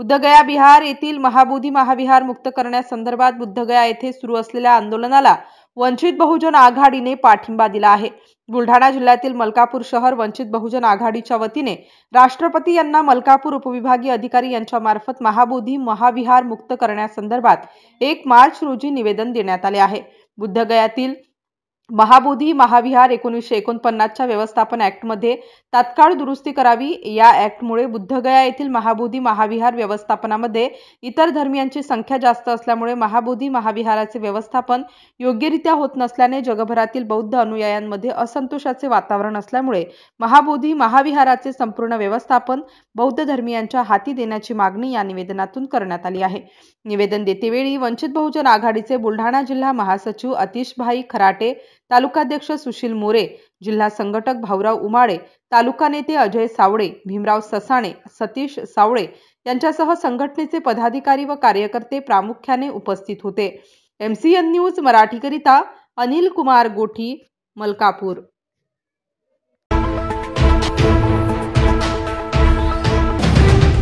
बुद्धगया बिहार येथील महाबोधी महाविहार मुक्त करण्यासंदर्भात बुद्धगया येथे सुरू असलेल्या आंदोलनाला वंचित बहुजन आघाडीने पाठिंबा दिला आहे। बुलढाणा जिल्ह्यातील मलकापूर शहर वंचित बहुजन आघाडीच्या वतीने राष्ट्रपती यांना मलकापूर उपविभागीय अधिकारी यांच्या मार्फत महाबोधी महाविहार मुक्त करण्यासंदर्भात 1 मार्च रोजी निवेदन देण्यात आले आहे। बुद्धगयातील महाबोधी महाविहार 1949 च्या व्यवस्थापन ऍक्ट मध्ये तात्काळ दुरुस्ती करावी। या ऍक्ट मुळे बुद्धगया येथील महाबोधी महाविहार व्यवस्थापनामध्ये इतर धर्मियांची संख्या जास्त असल्यामुळे महाबोधी महाविहाराचे व्यवस्थापन योग्यरित्या होत नसल्याने जगभरातील बौद्ध अनुयायांमध्ये असंतोषाचे वातावरण असल्यामुळे महाबोधी महाविहाराचे संपूर्ण व्यवस्थापन बौद्ध धर्मियांच्या हाती देण्याची मागणी या निवेदनातून करण्यात आली आहे। निवेदन देतेवेळी वंचित बहुजन आघाडीचे बुलढाणा जिल्हा महासचिव आतिशभाई खराटे, तालुकाध्यक्ष सुशील मोरे, जिल्हा संघटक भाऊराव उमाळे, तालुका नेते अजय सावळे, भीमराव ससाणे, सतीश सावळे यांच्यासह संघटनेचे पदाधिकारी व कार्यकर्ते प्रामुख्याने उपस्थित होते। MCN न्यूज मराठीकरिता अनिल कुमार गोठी, मलकापूर।